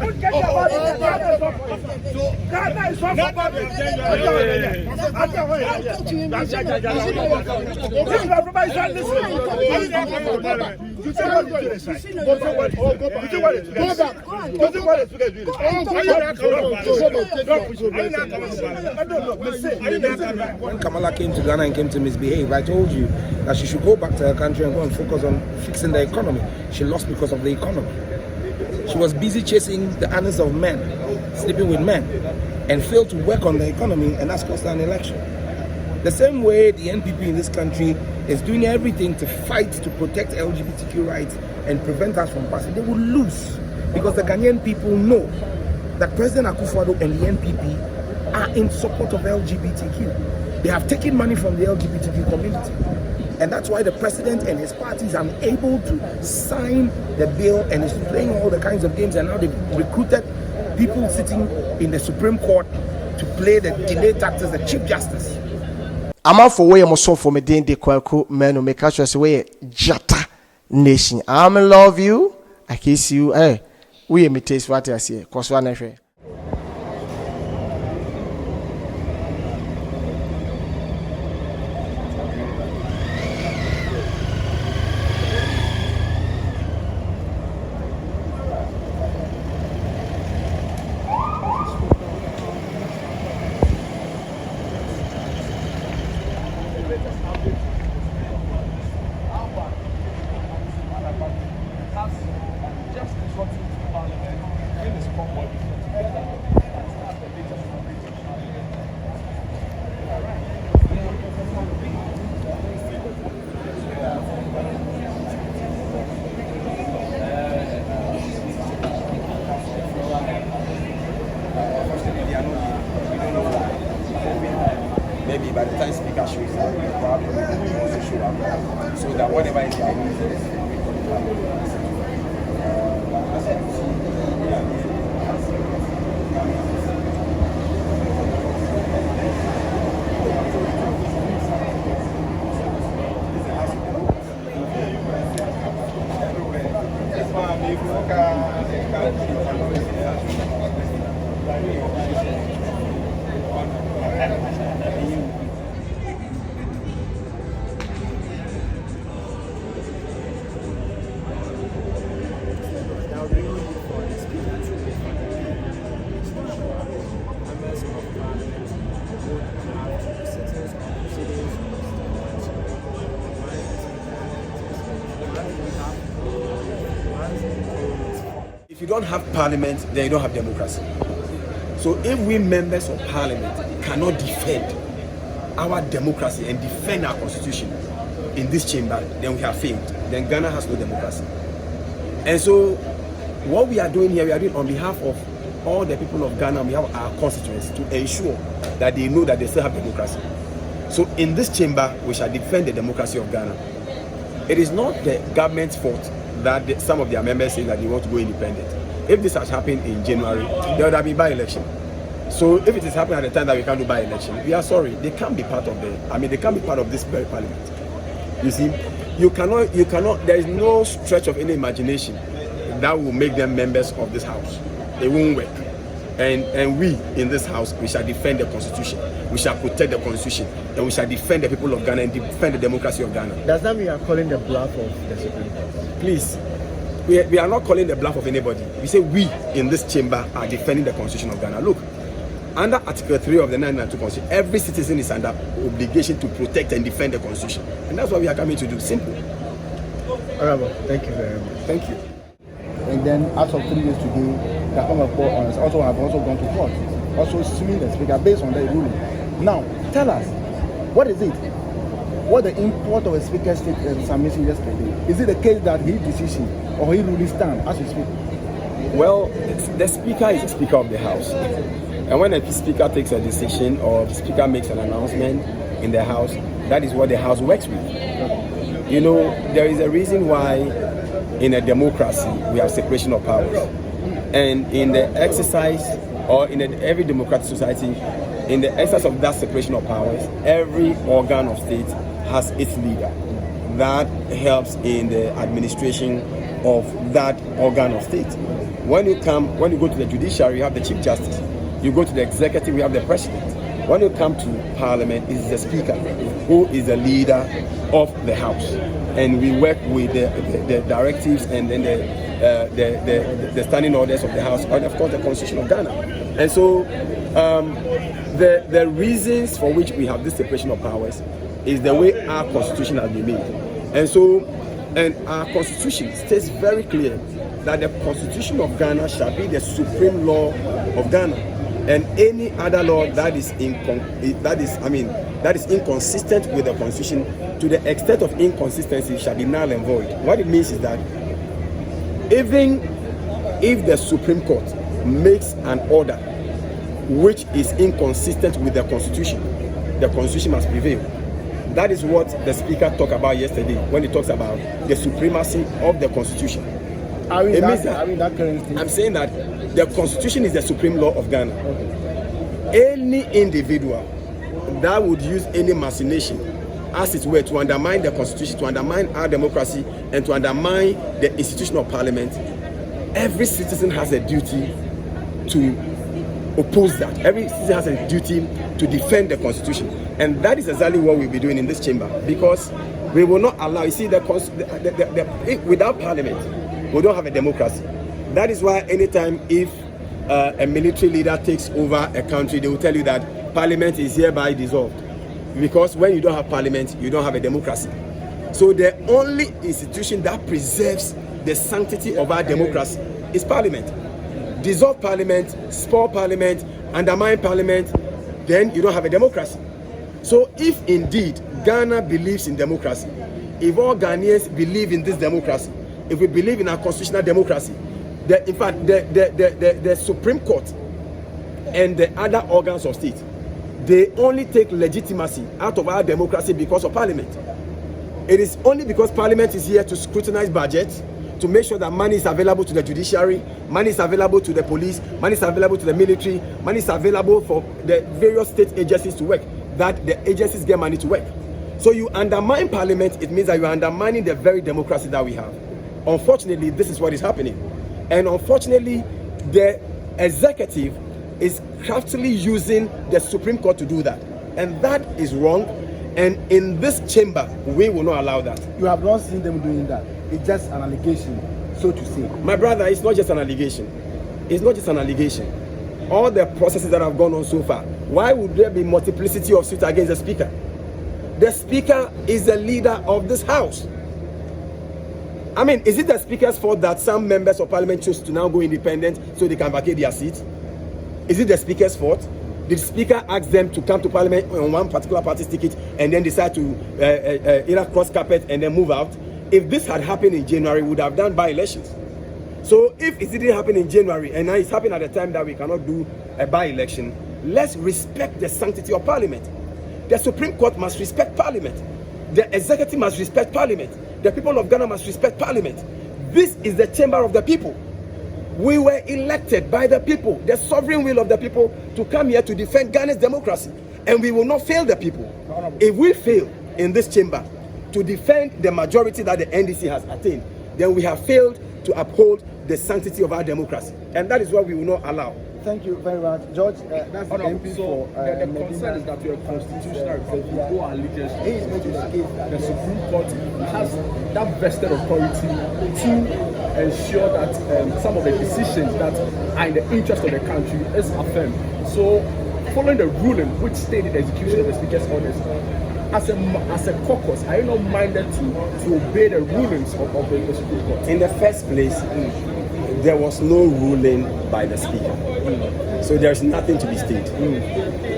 When Kamala came to Ghana and came to misbehave, I told you that she should go back to her country and go and focus on fixing the economy. She lost because of the economy. She was busy chasing the honors of men, sleeping with men, and failed to work on the economy, and that's cost her an election. The same way the NPP in this country is doing everything to fight to protect LGBTQ rights and prevent us from passing, they will lose, because the Ghanaian people know that President Akufo-Addo and the NPP are in support of LGBTQ. They have taken money from the LGBTQ community. And that's why the president and his party is unable to sign the bill and is playing all the kinds of games. And now they've recruited people sitting in the Supreme Court to play the delay tactics, the Chief Justice. I'm out for way I'm so for me doing the Kwaku man who make us way Jata Nation. I'm love you. I kiss you. Hey, we imitate what I say. Cause one affair. Maybe by the time speaker shows up, probably will also show up, so that whatever is going If you don't have parliament, then you don't have democracy. So if we members of parliament cannot defend our democracy and defend our constitution in this chamber, then we have failed. Then Ghana has no democracy. And so what we are doing here, we are doing on behalf of all the people of Ghana, we have our constituents, to ensure that they know that they still have democracy. So in this chamber, we shall defend the democracy of Ghana. It is not the government's fault that some of their members say that they want to go independent. If this has happened in January, there would have been by-election. So if it is happening at the time that we can't do by-election, we are sorry. They can't be part of they can't be part of this very parliament. You see, you cannot, there is no stretch of any imagination that will make them members of this house. It won't work. And we in this house, we shall defend the constitution, we shall protect the constitution, and we shall defend the people of Ghana and defend the democracy of Ghana. Does that mean you are calling the bluff of the Supreme Court? Please, we are not calling the bluff of anybody. We say we in this chamber are defending the constitution of Ghana. Look, under Article 3 of the 1992 Constitution, every citizen is under obligation to protect and defend the constitution. And that's what we are coming to do. Simple. Honorable, thank you very much. Thank you. And then as of 3 years today, the Honorable Court have also gone to court, also suing the speaker based on the ruling. Now, tell us, what is it? What the import of a speaker's submission yesterday? Is it the case that his decision or his ruling stand as we speak? Well, the speaker is the speaker of the house. And when a speaker takes a decision or the speaker makes an announcement in the house, that is what the house works with. You know, there is a reason why in a democracy we have separation of powers. And in the exercise, or in every democratic society, in the exercise of that separation of powers, every organ of state has its leader that helps in the administration of that organ of state. When you go to the judiciary, you have the Chief Justice. You go to the executive, we have the President. When you come to Parliament, it's the Speaker, who is the leader of the House. And we work with the directives and then the standing orders of the House, and of course the Constitution of Ghana. And so the reasons for which we have this separation of powers is the way our Constitution has been made. And so, and our Constitution states very clear that the Constitution of Ghana shall be the supreme law of Ghana, and any other law that is inconsistent with the Constitution, to the extent of inconsistency, shall be null and void. What it means is that even if the Supreme Court makes an order which is inconsistent with the Constitution must prevail. That is what the Speaker talked about yesterday when he talks about the supremacy of the Constitution. Are we that current state? I'm saying that the Constitution is the supreme law of Ghana. Okay. Any individual that would use any machination, as it were, to undermine the Constitution, to undermine our democracy, and to undermine the institution of Parliament, every citizen has a duty to oppose that. Every citizen has a duty to defend the Constitution. And that is exactly what we'll be doing in this chamber, because we will not allow, you see, without Parliament, we don't have a democracy. That is why anytime if a military leader takes over a country, they will tell you that Parliament is hereby dissolved. Because when you don't have Parliament, you don't have a democracy. So the only institution that preserves the sanctity of our democracy is Parliament. Dissolve Parliament, spoil Parliament, undermine Parliament, then you don't have a democracy. So if indeed Ghana believes in democracy, if all Ghanaians believe in this democracy, if we believe in our constitutional democracy, in fact the Supreme Court and the other organs of state, they only take legitimacy out of our democracy because of Parliament. It is only because Parliament is here to scrutinize budgets, to make sure that money is available to the judiciary, money is available to the police, money is available to the military, money is available for the various state agencies to work, that the agencies get money to work. So you undermine Parliament, it means that you are undermining the very democracy that we have. Unfortunately, this is what is happening. And unfortunately, the executive is craftily using the Supreme Court to do that. And that is wrong. And in this chamber, we will not allow that. You have not seen them doing that. It's just an allegation, so to say. My brother, it's not just an allegation. It's not just an allegation. All the processes that have gone on so far, why would there be multiplicity of suits against the Speaker? The Speaker is the leader of this House. I mean, is it the Speaker's fault that some members of Parliament chose to now go independent so they can vacate their seats? Is it the Speaker's fault? Did the Speaker ask them to come to Parliament on one particular party's ticket and then decide to either cross carpet and then move out? If this had happened in January, we would have done by-elections. So if it didn't happen in January and now it's happening at a time that we cannot do a by-election, let's respect the sanctity of Parliament. The Supreme Court must respect Parliament. The executive must respect Parliament. The people of Ghana must respect Parliament. This is the chamber of the people. We were elected by the people, the sovereign will of the people, to come here to defend Ghana's democracy. And we will not fail the people. If we fail in this chamber to defend the majority that the NDC has attained, then we have failed to uphold the sanctity of our democracy. And that is what we will not allow. Thank you very much, George. That's the MP so for the concern is that you're a constitutional republic who are allegiance to he is making a case the Supreme Court has that vested authority to ensure that some of the decisions that are in the interest of the country is affirmed. So, following the ruling which stated the execution of the Speaker's orders, as a caucus, are you not minded to obey the rulings of the Supreme Court? In the first place, there was no ruling by the Speaker. So there's nothing to be stayed.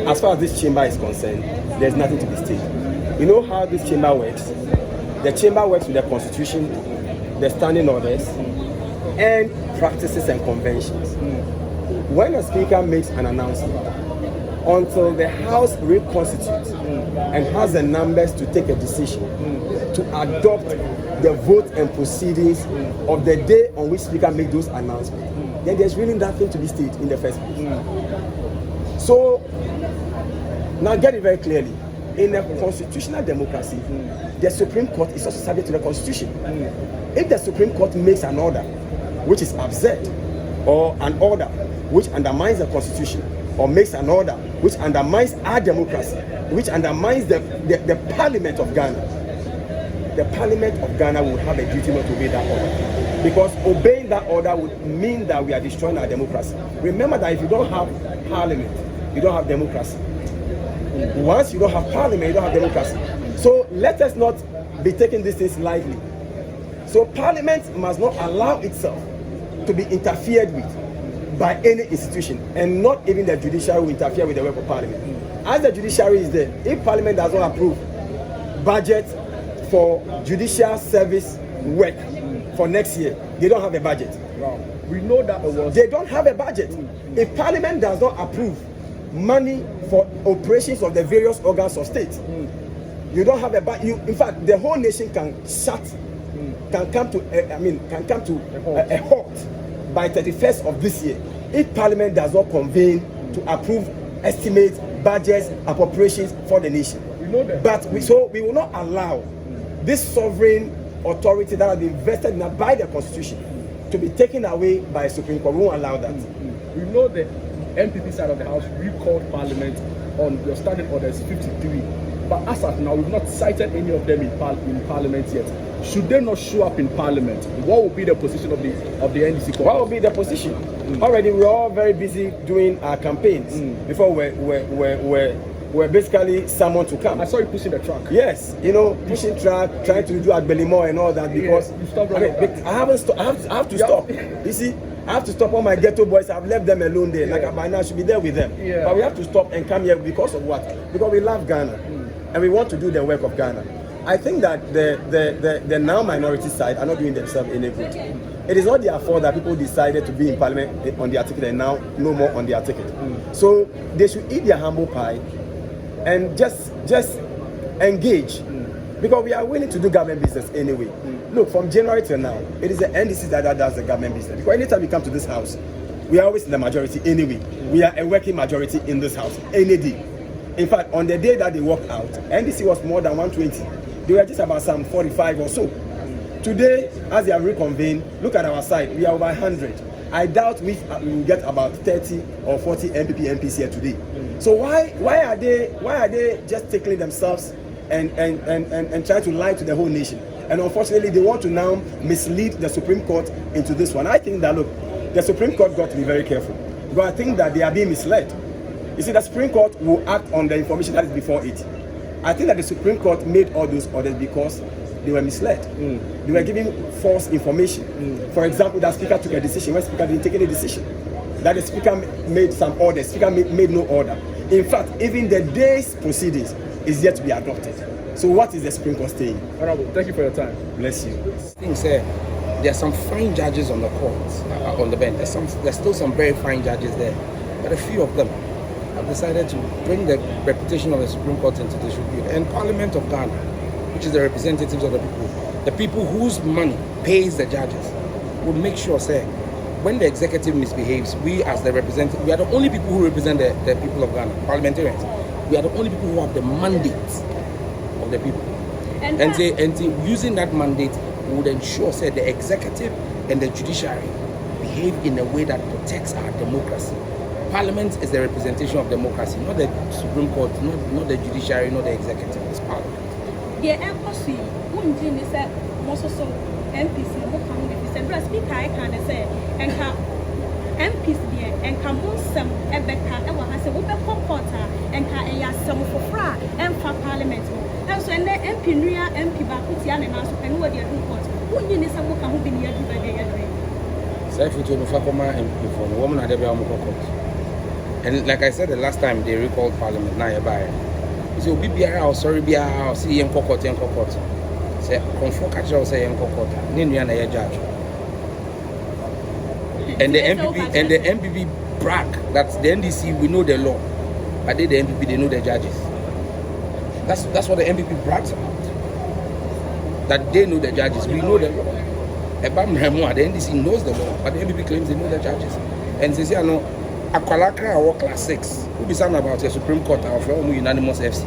As far as this chamber is concerned, there's nothing to be stayed. You know how this chamber works? The chamber works with the Constitution, the standing orders, and practices and conventions. When a Speaker makes an announcement, until the House reconstitutes and has the numbers to take a decision to adopt the vote and proceedings of the day on which Speaker makes those announcements, then there's really nothing to be stated in the first place. So, now get it very clearly. in a constitutional democracy, the Supreme Court is also subject to the Constitution. If the Supreme Court makes an order which is absurd, or an order which undermines the Constitution, or makes an order which undermines our democracy, which undermines the Parliament of Ghana, the Parliament of Ghana will have a duty not to obey that order. Because obeying that order would mean that we are destroying our democracy. Remember that if you don't have Parliament, you don't have democracy. Once you don't have Parliament, you don't have democracy. So let us not be taking these things lightly. So Parliament must not allow itself to be interfered with by any institution, and not even the judiciary will interfere with the work of Parliament. As the judiciary is there, if Parliament does not approve budget for judicial service work for next year, they don't have a budget. Wow. We know that they don't have a budget. If Parliament does not approve money for operations of the various organs of state, you don't have a budget. In fact, the whole nation can shut, can come to a halt by 31st of this year if Parliament does not convene to approve estimates, budgets, appropriations for the nation. We know that. But we will not allow this sovereign authority that has been vested in by the Constitution to be taken away by a Supreme Court. We won't allow that. We know the MPP side of the House recalled Parliament on your standing orders 53. But as of now, we've not cited any of them in Parliament yet. Should they not show up in Parliament, what will be the position of the NDC? What will be the position? Already, we're all very busy doing our campaigns before we're basically summoned to come. I saw you pushing the truck. Yes, pushing truck, trying to do Angrily and all that, because you stopped I have to stop. You see, I have to stop all my ghetto boys. I've left them alone there. Like by now, I should be there with them. Yeah. But we have to stop and come here because of what? Because we love Ghana and we want to do the work of Ghana. I think that the now minority side are not doing themselves any good. It is not their fault that people decided to be in Parliament on their ticket and now no more on their ticket. So they should eat their humble pie and just engage, because we are willing to do government business anyway. Look, from January till now, it is the NDC that does the government business. Because anytime we come to this house, we are always in the majority anyway. We are a working majority in this house any day. In fact, on the day that they walked out, NDC was more than 120. They were just about some 45 or so. Today, as they have reconvened, look at our side, we are over 100. I doubt we will get about 30 or 40 MPs here today. So why are they just tickling themselves and try to lie to the whole nation? And unfortunately, they want to now mislead the Supreme Court into this one. I think that, look, the Supreme Court got to be very careful, because I think that they are being misled. You see, the Supreme Court will act on the information that is before it. I think that the Supreme Court made all those orders because they were misled. They were giving false information. For example, the Speaker took a decision when the Speaker didn't take any decision. That the Speaker made some orders, Speaker made no order. In fact, even the day's proceedings is yet to be adopted. So what is the Supreme Court saying? Honorable, thank you for your time. Bless you. Things there are some fine judges on the court, on the bench. There's still some very fine judges there, but a few of them have decided to bring the reputation of the Supreme Court into disrepute. And Parliament of Ghana, which is the representatives of the people whose money pays the judges, will make sure, say, when the executive misbehaves, we as the representative, we are the only people who represent the people of Ghana, parliamentarians. We are the only people who have the mandate of the people. And using that mandate would ensure, say, the executive and the judiciary behave in a way that protects our democracy. Parliament is the representation of democracy, not the Supreme Court, not the judiciary, not the executive. It's Parliament. Yeah, MPC, most of MPC, Speaker, I can say, and MPs there, and Seen+Sam, Ebeka, and what I said, what the comporter, and some for fra, and for Parliament. And so, and the MP, MP, Bakutian, and also, and what you're doing, who you need some who can be near to the day. So, if you to Fakoma and for the woman at the court. And like I said the last time they recalled Parliament, now you're by. So, BBR, or sorry, BR, or see, and court. Say, control catcher, or say, and court. Ninian, a judge. And the MPP brag that the NDC, we know the law, but the MPP, they know the judges. That's what the MPP brags about. That they know the judges, we know the law. The NDC knows the law, but the MPP claims they know the judges. And they say, no, Akwalakra or class 6, who be something about the Supreme Court of unanimous FC.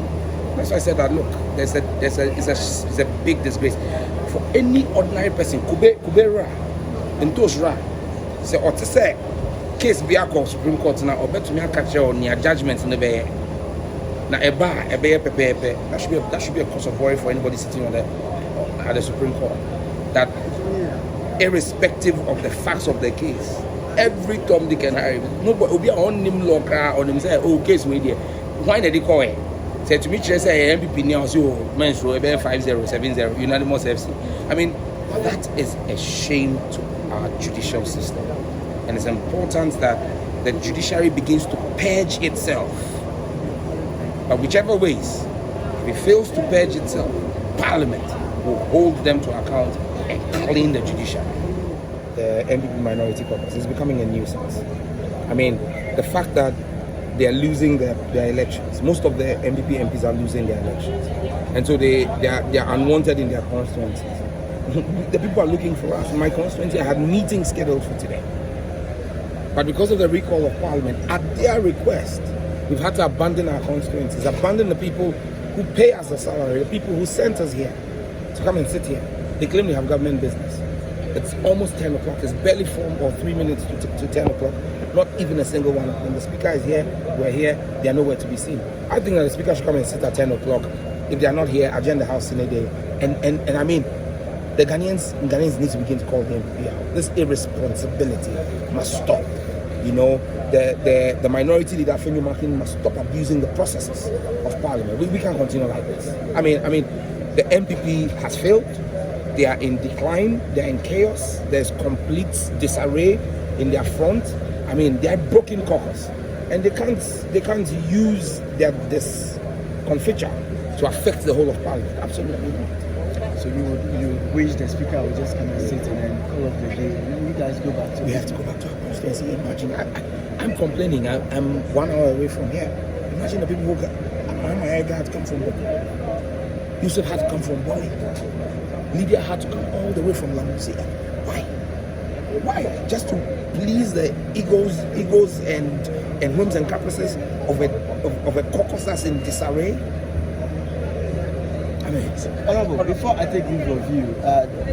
That's why I said that. Look, it's a big disgrace for any ordinary person. Kubera, Intosra, say or to say, case be a Supreme Court now, or better me a catcher on your judgments in the bay. Now that should be a cause of worry for anybody sitting on at the Supreme Court. That irrespective of the facts of the case, every Tom, Dick and Harry, nobody will be on him locker on him say, oh, case media. Why did they call it? Say to me, say MPP now, so menstrual, 5070 unanimous FC. I mean, that is a shame to our judicial system. And it's important that the judiciary begins to purge itself. But whichever ways, if it fails to purge itself, Parliament will hold them to account and clean the judiciary. The MPP minority caucus is becoming a nuisance. I mean, the fact that they are losing their elections. Most of the MPP MPs are losing their elections. And so they are unwanted in their constituencies. The people are looking for us. In my constituency, I had meetings scheduled for today. But because of the recall of Parliament, at their request, we've had to abandon our constituencies, abandon the people who pay us a salary, the people who sent us here to come and sit here. They claim they have government business. It's almost 10 o'clock. It's barely 4 or 3 minutes to 10 o'clock. Not even a single one. When the speaker is here, we're here, they are nowhere to be seen. I think that the speaker should come and sit at 10 o'clock. If they are not here, agenda house in a day. And I mean, the Ghanaians need to begin to call the MPP out. This irresponsibility must stop. You know, the minority leader, Femi Martin, must stop abusing the processes of Parliament. We can't continue like this. I mean, the MPP has failed. They are in decline. They are in chaos. There's complete disarray in their front. I mean, they are broken caucus, and they can't use this confeture to affect the whole of Parliament. Absolutely not. So you wish the speaker would just come and sit and then call off the day, and then you guys go back to. We have to go back to our constituency. Imagine, I'm complaining. I'm 1 hour away from here. Imagine the people who got. My had to come from Bobby. Yusuf had to come from Bobby. Lydia had to come all the way from Lamusia. Why? Just to please the egos and whims and caprices of a caucus that's in disarray. I mean, Honorable, before I take leave of you,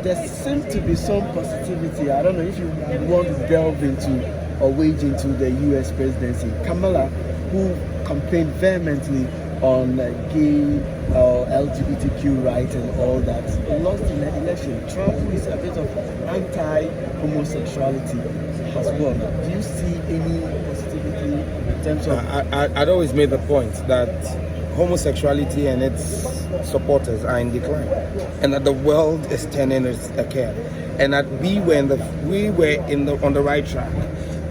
there seems to be some positivity. I don't know if you want to delve into or wade into the U.S. presidency. Kamala, who campaigned vehemently on gay LGBTQ rights and all that, lost in the election. Trump, who is a bit of anti-homosexuality, has won. Do you see any positivity in terms of... I'd always made the point that homosexuality and its supporters are in decline, and that the world is turning its head, and that we were on the right track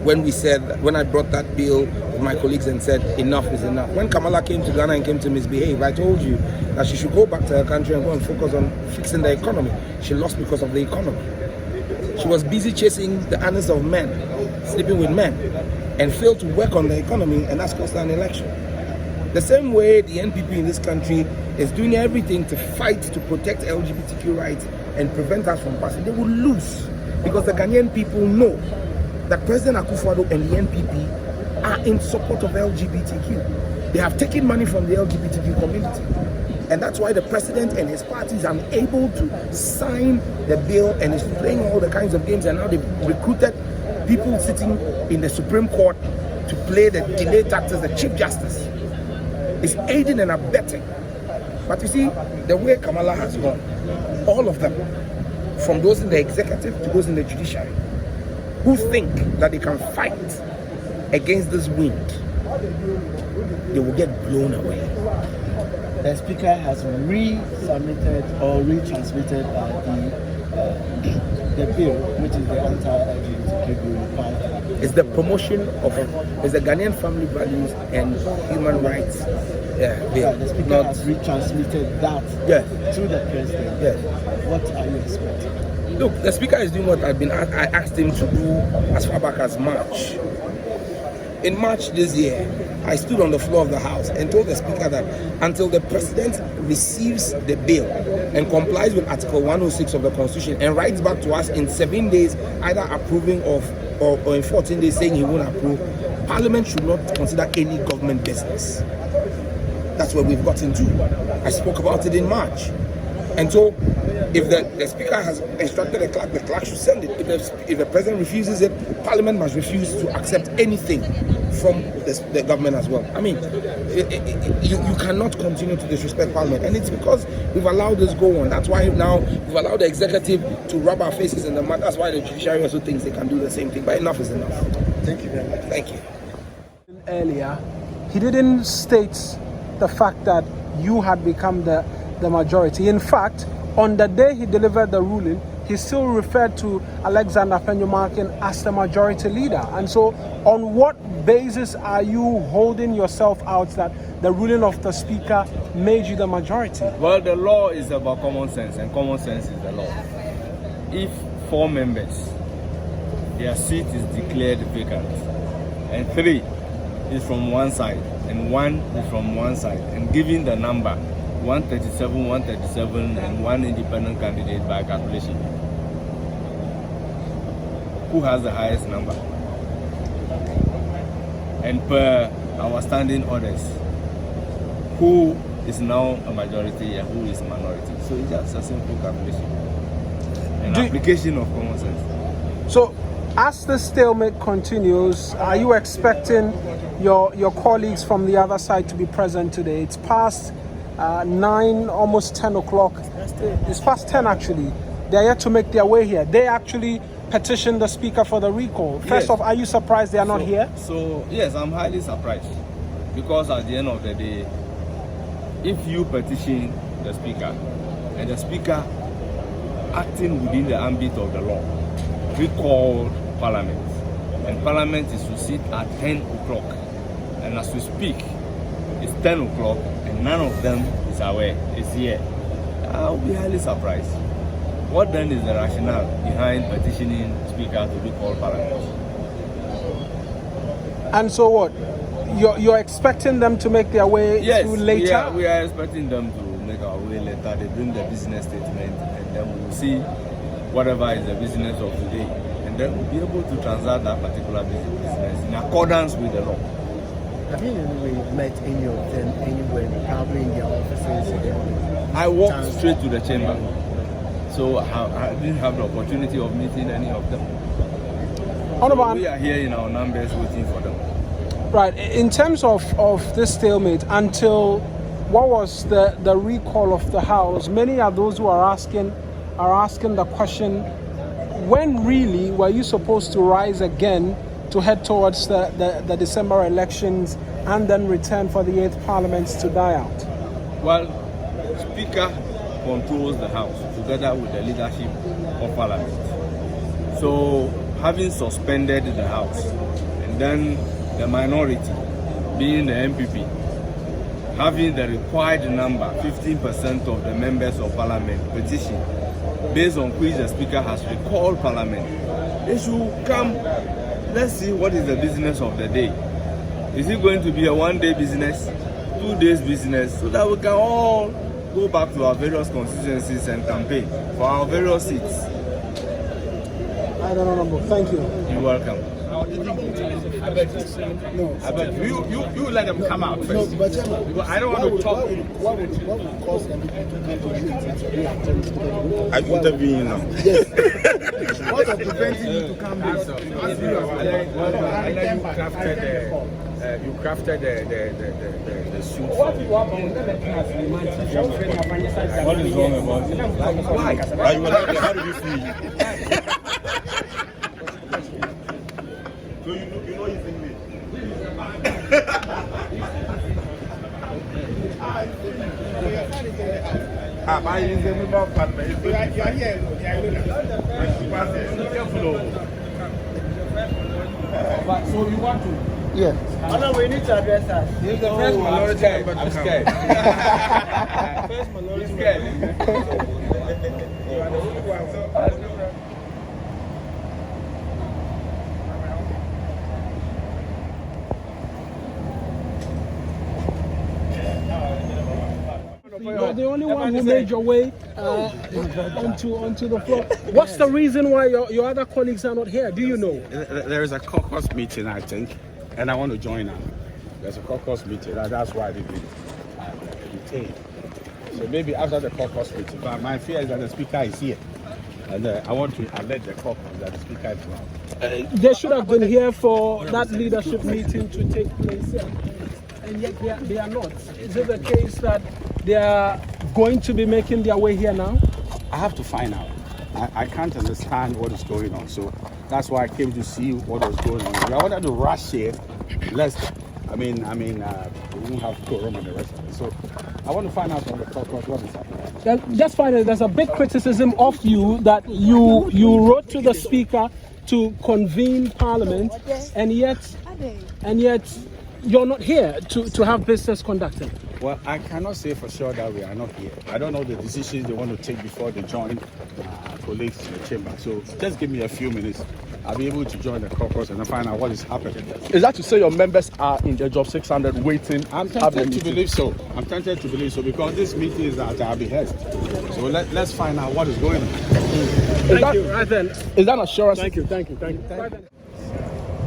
when I brought that bill with my colleagues and said enough is enough. When Kamala came to Ghana and came to misbehave, I told you that she should go back to her country and go and focus on fixing the economy. She lost because of the economy. She was busy chasing the honors of men, sleeping with men, and failed to work on the economy, and that's cost her an election. The same way the NPP in this country is doing everything to fight to protect LGBTQ rights and prevent us from passing, they will lose, because the Ghanaian people know that President Akufo-Addo and the NPP are in support of LGBTQ. They have taken money from the LGBTQ community. And that's why the president and his party is unable to sign the bill and is playing all the kinds of games. And now they've recruited people sitting in the Supreme Court to play the delay tactics. The Chief Justice is aiding and abetting. But you see, the way Kamala has gone, all of them, from those in the executive to those in the judiciary, who think that they can fight against this wind, they will get blown away. The speaker has resubmitted or retransmitted the bill, which is the anti-LGBTQ bill. It's the promotion of the Ghanaian family values and human rights bill. Yeah, the speaker has retransmitted that to the president. Yes. What are you expecting? Look, the speaker is doing what I asked him to do as far back as March. In March this year, I stood on the floor of the House and told the speaker that until the president receives the bill and complies with Article 106 of the Constitution and writes back to us in 7 days, either approving or in 14 days saying he won't approve, Parliament should not consider any government business. That's where we've gotten to. I spoke about it in March. And so, if the Speaker has instructed the clerk should send it. If the President refuses it, Parliament must refuse to accept anything from the government as well. I mean, you cannot continue to disrespect Parliament. And it's because we've allowed this go on. That's why now we've allowed the executive to rub our faces in the mud. That's why the judiciary also thinks they can do the same thing. But enough is enough. Thank you very much. Thank you. Earlier, he didn't state the fact that you had become the majority. In fact, on the day he delivered the ruling, he still referred to Alexander Penyumarkin as the majority leader. And so, on what basis are you holding yourself out that the ruling of the Speaker made you the majority? Well, the law is about common sense, and common sense is the law. If 4 members, their seat is declared vacant, and 3 is from one side, and 1 is from one side, and given the number 137, and 1 independent candidate by calculation, who has the highest number? And per our standing orders, who is now a majority and who is a minority? So it's just a simple calculation, an application of common sense. So, as the stalemate continues, are you expecting your colleagues from the other side to be present today? It's past 9, almost 10 o'clock. It's past 10 actually. They're yet to make their way here. They actually petitioned the Speaker for the recall. First off, are you surprised they are not here? So, yes, I'm highly surprised. Because at the end of the day, if you petition the Speaker, and the Speaker acting within the ambit of the law, recalled Parliament, and Parliament is to sit at 10 o'clock, and as we speak, it's 10 o'clock, and none of them is aware, is here, I'll be highly surprised. What then is the rationale behind petitioning the Speaker to recall Parliament? And so what? You're expecting them to make their way through later? Yes, we are expecting them to make our way later. They bring the business statement, and then we will see whatever is the business of the day. And then we'll be able to transact that particular business in accordance with the law. Have you in any way met any of them anywhere, probably in their offices? I walked straight to the chamber, so I didn't have the opportunity of meeting any of them. So we are here in our numbers waiting for them. Right. In terms of this stalemate, until what was the recall of the House, many are those who are asking the question, when really were you supposed to rise again to head towards the December elections and then return for the 8th Parliament to die out? Well, Speaker controls the House together with the leadership of Parliament. So, having suspended the House, and then the minority, being the MPP, having the required number, 15% of the members of Parliament petition, based on which the Speaker has recalled Parliament, they should come. Let's see what is the business of the day. Is it going to be a 1-day business, 2 days business, so that we can all go back to our various constituencies and campaign for our various seats? I don't know, thank you. You're welcome. No, You let them come out first. no, but Chairman, Because I don't want to talk. What would cause them to come to you and say, "We have terrorists"? I intervene now. Yes. What of preventing you to come here? You crafted the suit. What is wrong about it? Why? How do you feel? So you know his English. I is a member of Parliament. You are here. So you want to? Yeah. Oh, no, we need to address that. He's the first minority member to scared. First minority scared. You're the only one who made your way onto the floor. What's the reason why your other colleagues are not here? Do you know? There is a caucus meeting, I think, and I want to join them. There's a caucus meeting, that's why they did it. detained. So maybe after the caucus meeting, but my fear is that the speaker is here. And I want to alert the caucus that the speaker is around. They should have been here for that leadership meeting to take place, and yet they are not. Is it the case that they are going to be making their way here now? I have to find out. I can't understand what is going on. So that's why I came to see what was going on. If I wanted to rush here, we won't have quorum and the rest of it. So I want to find out from the caucus what is happening. Just finally, there's a big criticism of you that you wrote to the speaker to convene parliament, and yet you're not here to have business conducted. Well, I cannot say for sure that we are not here. I don't know the decisions they want to take before they join colleagues in the chamber. So just give me a few minutes. I'll be able to join the caucus and find out what is happening. Is that to say your members are in the job 600 waiting? I'm tempted to believe so. I'm tempted to believe so because this meeting is at our behest. So let's find out what is going on. Thank you. Right then. Is that assurance? Thank you.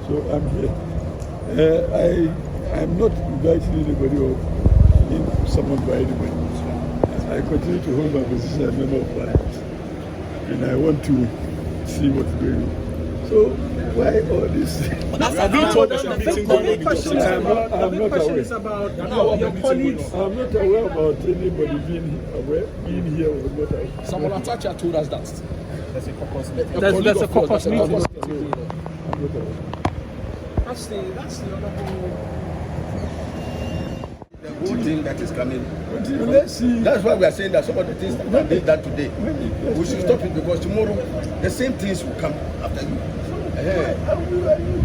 So I'm here. I'm not inviting anybody or being summoned by anybody. I continue to hold my position as member of parliament, and I want to see what's going on. So why all this? I'm not aware about anybody being here or not aware. Someone Atacha told us that. There's a caucus meeting. I'm not aware. That's the other whole. The whole thing that is coming. Let's see. That's why we are saying that some of the things that are being done today, we should stop it because tomorrow the same things will come after you.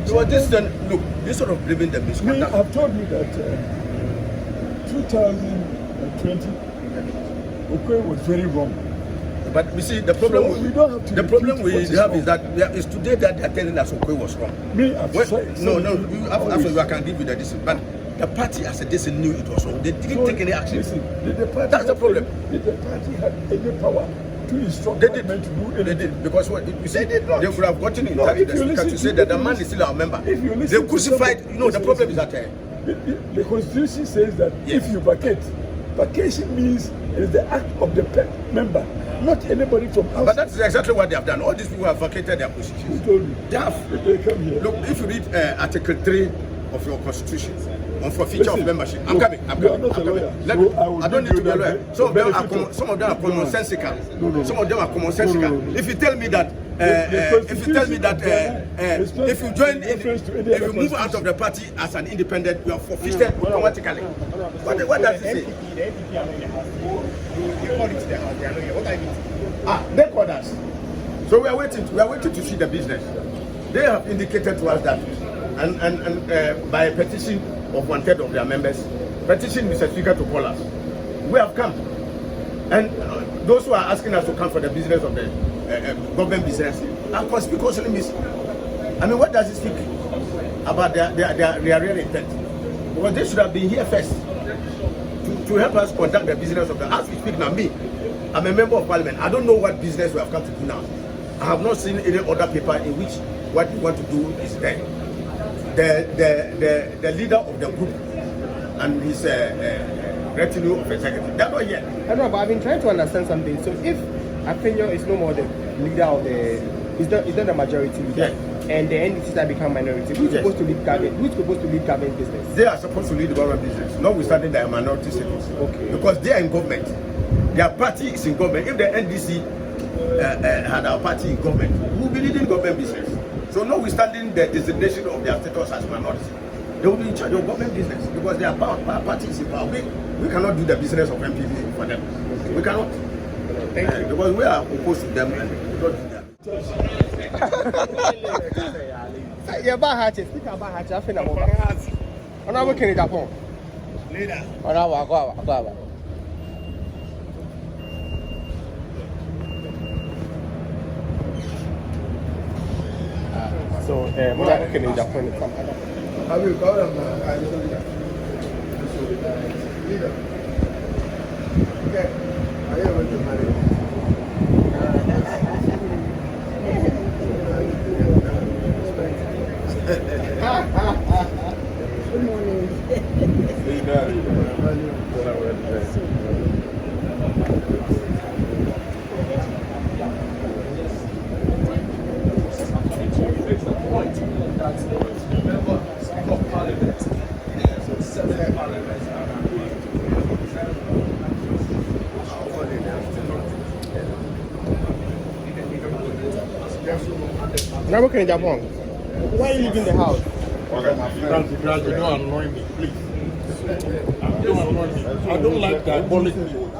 So this then look, this sort of blaming the misconduct. I've told you that 2020, Okwe was very wrong. But we see the problem. So we don't have to the problem we repeat have what is that it's today that they are telling us Okwe was wrong. I can give you the decision, but the party as a decision knew it was wrong. They didn't take any action. Listen, did the party That's the problem. Did the party have any power to instruct government to do anything? They did because what you see, they could have gotten in No, touch with if the you speaker listen to say to- that the man is still our member. If you They listen to crucified. somebody- You know, the listen, problem is listen. that The Constitution says that Yes. if you vacate, vacation means it is the act of the member, not anybody from outside. but that's exactly what they have done. All these people have vacated their Who positions. told you? They have. They come here. Look, if you read Article 3 of your Constitution on forfeiture of Listen, membership, I'm look, coming. you are not a lawyer, so I don't need to be a lawyer. Some of them are benefit some of them are commonsensical. No. Some of them are commonsensical. No. If you tell me that, if you tell me that, if you join, if you move out of the party as an independent, you are forfeited automatically. What does it say? They called us. So we are waiting to see the business. They have indicated to us that, and by a petition of 1/3 of their members, petition Mr. Speaker to call us. We have come, and those who are asking us to come for the business of the government business are conspicuously missing. I mean, what does it speak about their real intent? Because they should have been here first to help us conduct the business of the. As we speak now, I'm a member of parliament. I don't know what business we have come to do now. I have not seen any other paper in which what we want to do is there. The leader of the group and his retinue of executive. They're not yet. I know, but I've been trying to understand something. So if Apenyo is no more the leader of the, is not the majority leader, and the NDCs have become minority, who's supposed to lead government? Who's supposed to lead government business? They are supposed to lead the government business, notwithstanding their minority status. Okay. Because they are in government. Their party is in government. If the NDC had our party in government, we will be leading government business. So notwithstanding the designation of their status as minority, they will be in charge of government business because their party is in power. We cannot do the business of MPP for them. Okay. We cannot. Thank you. Because we are opposed to them and we don't do that. Yeah, Bahachi, speak about Hachi, I think I'm over. I'm not working in Japan. Leader. Go. So, I'm not working in Japan. I will call them. Leader. Okay. I am going to marry. Good morning. Now we're in Japan. Why are you leaving the house? Grant, you don't annoy me, please. Don't annoy me. I don't like diabolic people.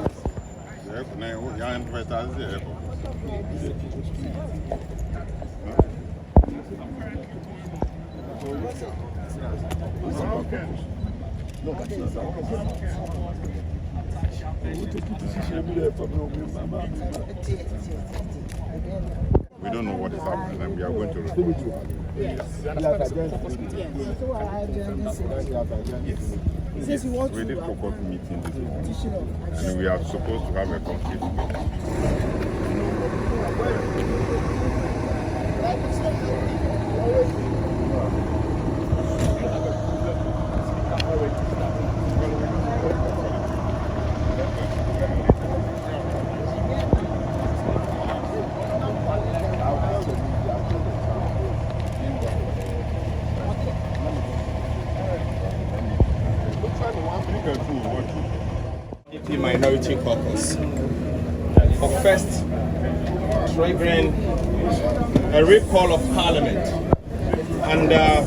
We don't know what is happening and we are going to report. Yes, we did focus meeting this morning and we are supposed to have a complete NDC Minority Caucus for first triggering a recall of Parliament under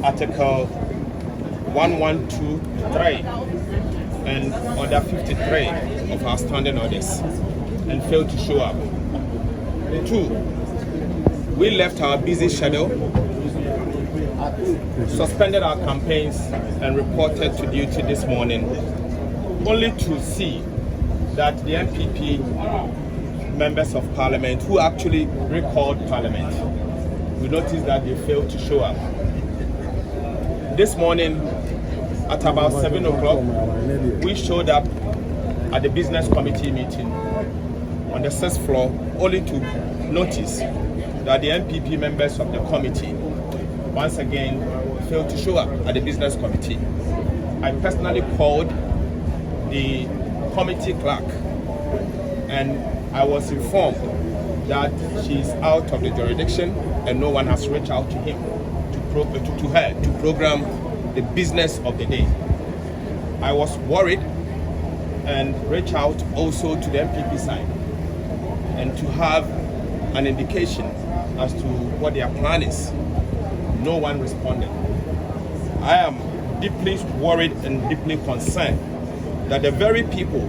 Article 1123 and Order 53 of our standing orders and failed to show up. 2, we left our busy schedule, suspended our campaigns and reported to duty this morning only to see that the MPP members of Parliament who actually recalled Parliament, we noticed that they failed to show up. This morning at about 7 o'clock, we showed up at the business committee meeting on the 6th floor only to notice that the MPP members of the committee once again failed to show up at the business committee. I personally called the committee clerk and I was informed that she is out of the jurisdiction and no one has reached out to him, to her, to program the business of the day. I was worried and reached out also to the MPP side and to have an indication as to what their plan is. No one responded. I am deeply worried and deeply concerned that the very people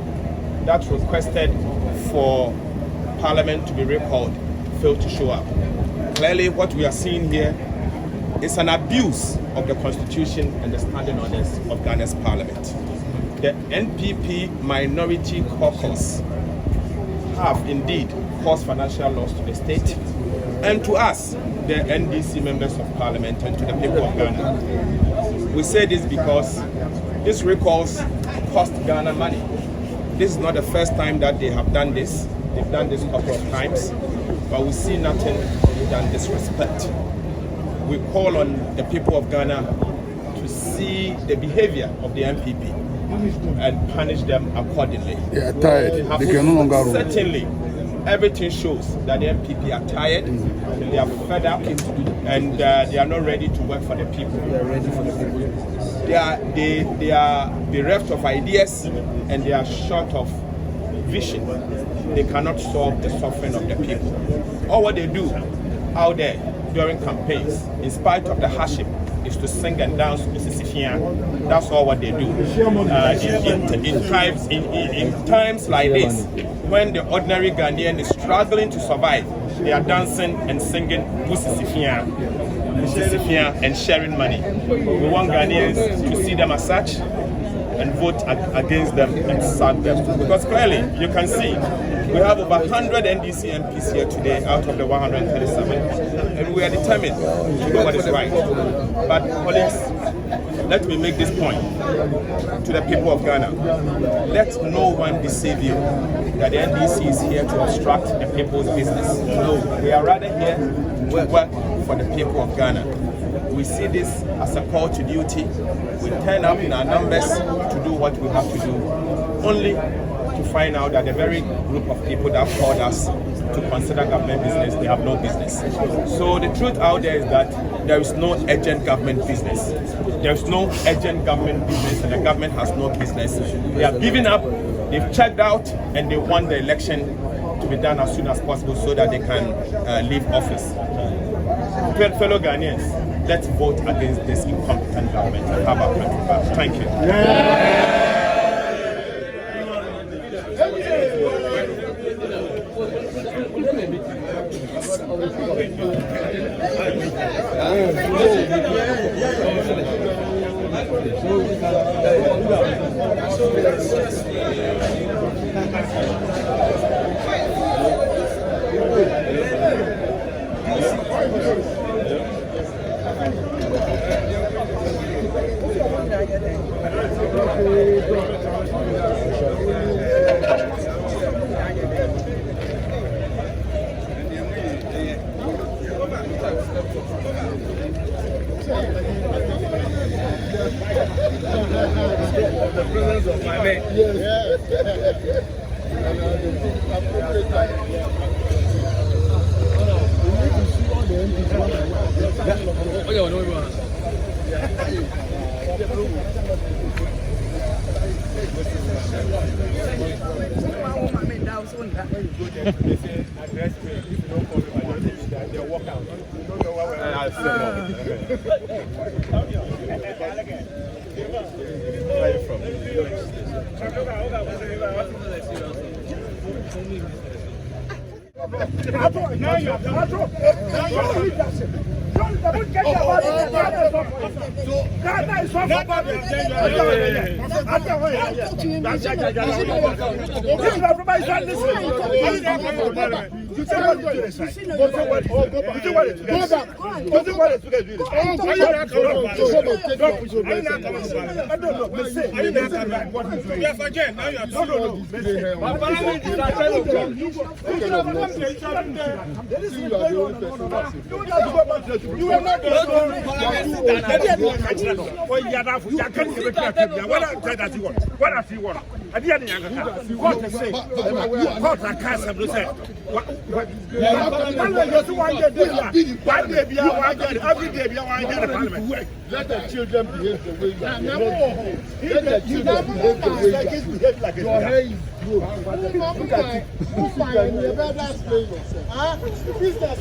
that requested for Parliament to be recalled failed to show up. Clearly, what we are seeing here is an abuse of the Constitution and the standing orders of Ghana's Parliament. The NPP Minority Caucus have indeed caused financial loss to the state and to us, the NDC members of Parliament, and to the people of Ghana. We say this because these recalls cost Ghana money. This is not the first time that they have done this. They've done this a couple of times, but we see nothing than disrespect. We call on the people of Ghana to see the behavior of the MPP and punish them accordingly. They are tired. They can no longer rule. Certainly, everything shows that the MPP are tired, they are fed up, and they are not ready to work for the people. They are ready for the people. They are bereft of ideas and they are short of vision. They cannot solve the suffering of the people. All what they do out there during campaigns, in spite of the hardship, is to sing and dance to Mississippian. That's all what they do. In times like this, when the ordinary Ghanaian is struggling to survive, they are dancing and singing Mississippian and sharing money. We want Ghanaians to see them as such and vote against them and sack them. Because clearly, you can see, we have over 100 NDC MPs here today out of the 137, and we are determined to do what is right. But colleagues, let me make this point to the people of Ghana. Let no one deceive you that the NDC is here to obstruct the people's business. No, we are rather here to work for the people of Ghana. We see this as a call to duty. We turn up in our numbers to do what we have to do, only to to find out that the very group of people that called us to consider government business, they have no business. So the truth out there is that there is no urgent government business. There is no urgent government business, and the government has no business. They have given up, they've checked out, and they want the election to be done as soon as possible so that they can leave office. Fellow Ghanaians, let's vote against this incompetent government and have our country back. Thank you. The presence of my man. Where are you from? Now you let the children behave the way you are. Let the children behave the way you are. Your hair is good. Look at it. You find your brother's playing yourself. Business.